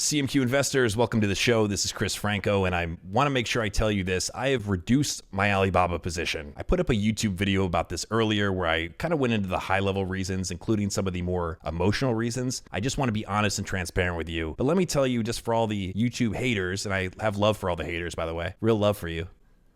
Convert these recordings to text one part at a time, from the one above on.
CMQ investors, welcome to the show. This is Chris Franco, and I want to make sure I tell you this. I have reduced my Alibaba position. I put up a YouTube video about this earlier where I kind of went into the high-level reasons, including some of the more emotional reasons. I just want to be honest and transparent with you. But let me tell you, just for all the YouTube haters, and I have love for all the haters, by the way, real love for you.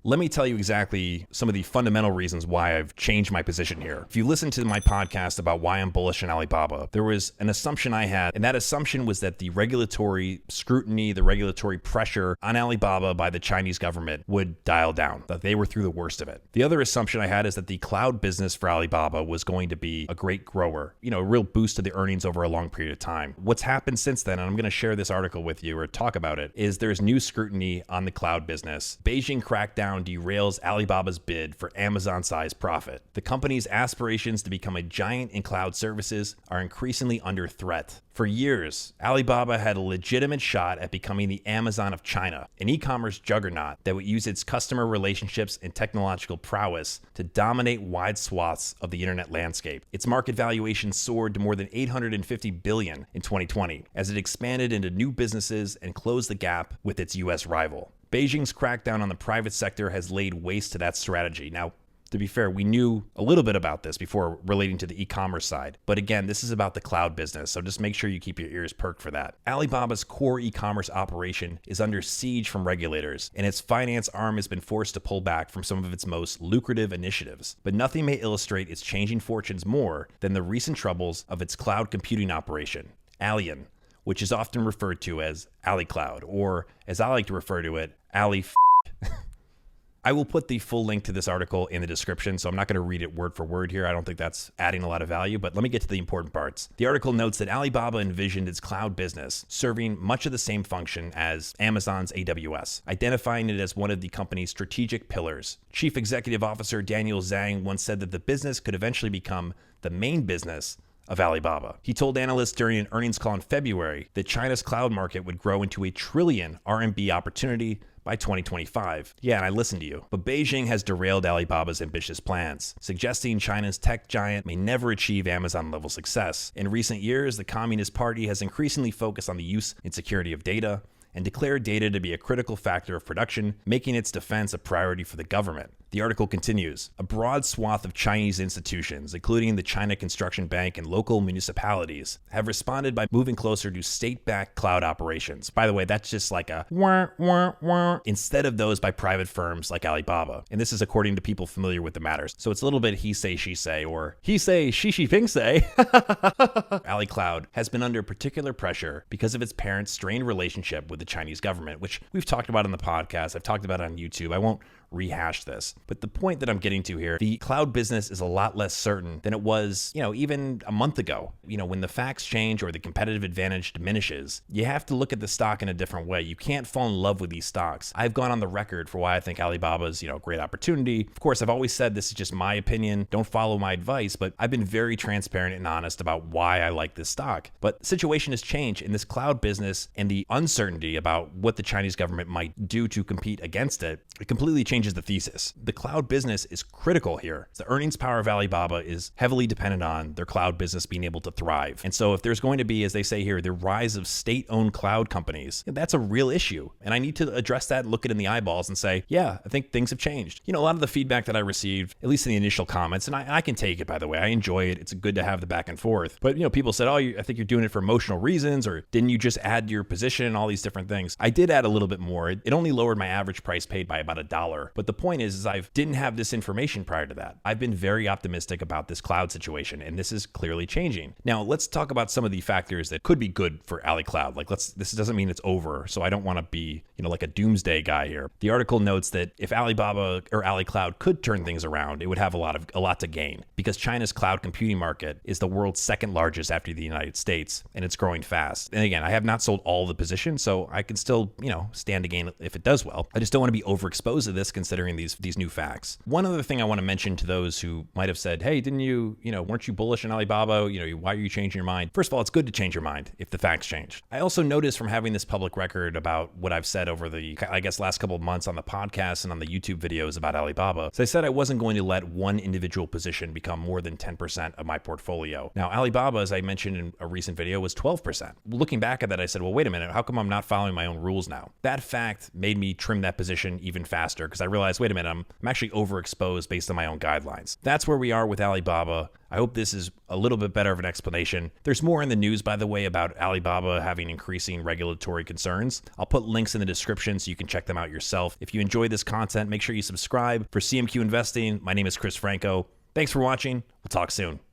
Let me tell you exactly some of the fundamental reasons why I've changed my position here. If you listen to my podcast about why I'm bullish on Alibaba, there was an assumption I had, and that assumption was that the regulatory scrutiny, the regulatory pressure on Alibaba by the Chinese government would dial down, that they were through the worst of it. The other assumption I had is that the cloud business for Alibaba was going to be a great grower, a real boost to the earnings over a long period of time. What's happened since then, and I'm going to share this article with you or talk about it, is there's new scrutiny on the cloud business. Beijing crackdown derails Alibaba's bid for Amazon-sized profit. The company's aspirations to become a giant in cloud services are increasingly under threat. For years, Alibaba had a legitimate shot at becoming the Amazon of China, an e-commerce juggernaut that would use its customer relationships and technological prowess to dominate wide swaths of the internet landscape. Its market valuation soared to more than $850 billion in 2020 as it expanded into new businesses and closed the gap with its U.S. rival. Beijing's crackdown on the private sector has laid waste to that strategy. Now, to be fair, we knew a little bit about this before relating to the e-commerce side. But again, this is about the cloud business, so just make sure you keep your ears perked for that. Alibaba's core e-commerce operation is under siege from regulators, and its finance arm has been forced to pull back from some of its most lucrative initiatives. But nothing may illustrate its changing fortunes more than the recent troubles of its cloud computing operation, Aliyun, which is often referred to as AliCloud, or as I like to refer to it, I will put the full link to this article in the description, so I'm not going to read it word for word here. I don't think that's adding a lot of value, but let me get to the important parts. The article notes that Alibaba envisioned its cloud business serving much of the same function as Amazon's AWS, identifying it as one of the company's strategic pillars. Chief Executive Officer Daniel Zhang once said that the business could eventually become the main business of Alibaba. He told analysts during an earnings call in February that China's cloud market would grow into a trillion RMB opportunity by 2025. Yeah, and I listened to you. But Beijing has derailed Alibaba's ambitious plans, suggesting China's tech giant may never achieve Amazon-level success. In recent years, the Communist Party has increasingly focused on the use and security of data and declared data to be a critical factor of production, making its defense a priority for the government. The article continues. A broad swath of Chinese institutions, including the China Construction Bank and local municipalities, have responded by moving closer to state-backed cloud operations. By the way, that's just like a wah, wah, wah, instead of those by private firms like Alibaba. And this is according to people familiar with the matters. So it's a little bit he say, she say, or he say, she think say. AliCloud has been under particular pressure because of its parent's strained relationship with the Chinese government, which we've talked about in the podcast. I've talked about it on YouTube. I won't rehash this. But the point that I'm getting to here, the cloud business is a lot less certain than it was, even a month ago. When the facts change or the competitive advantage diminishes, you have to look at the stock in a different way. You can't fall in love with these stocks. I've gone on the record for why I think Alibaba's, a great opportunity. Of course, I've always said this is just my opinion. Don't follow my advice, but I've been very transparent and honest about why I like this stock. But the situation has changed in this cloud business, and the uncertainty about what the Chinese government might do to compete against it completely changes the thesis. The cloud business is critical here. The earnings power of Alibaba is heavily dependent on their cloud business being able to thrive. And so if there's going to be, as they say here, the rise of state-owned cloud companies, that's a real issue. And I need to address that, look it in the eyeballs and say, yeah, I think things have changed. A lot of the feedback that I received, at least in the initial comments, and I can take it, by the way, I enjoy it. It's good to have the back and forth. But, people said, I think you're doing it for emotional reasons, or didn't you just add your position and all these different things? I did add a little bit more. It only lowered my average price paid by about $1. But the point is I didn't have this information prior to that. I've been very optimistic about this cloud situation, and this is clearly changing. Now, let's talk about some of the factors that could be good for AliCloud. This doesn't mean it's over, so I don't want to be, like a doomsday guy here. The article notes that if Alibaba or AliCloud could turn things around, it would have a lot to gain, because China's cloud computing market is the world's second largest after the United States, and it's growing fast. And again, I have not sold all the positions, so I can still, stand to gain if it does well. I just don't want to be overexposed to this, considering these new facts. One other thing I want to mention to those who might have said, hey, didn't you, weren't you bullish on Alibaba? Why are you changing your mind? First of all, it's good to change your mind if the facts change. I also noticed from having this public record about what I've said over the, last couple of months on the podcast and on the YouTube videos about Alibaba. So I said I wasn't going to let one individual position become more than 10% of my portfolio. Now, Alibaba, as I mentioned in a recent video, was 12%. Looking back at that, I said, well, wait a minute, how come I'm not following my own rules now? That fact made me trim that position even faster because I realized, wait a minute, I'm actually overexposed based on my own guidelines. That's where we are with Alibaba. I hope this is a little bit better of an explanation. There's more in the news, by the way, about Alibaba having increasing regulatory concerns. I'll put links in the description so you can check them out yourself. If you enjoy this content, make sure you subscribe. For CMQ Investing, my name is Chris Franco. Thanks for watching. We'll talk soon.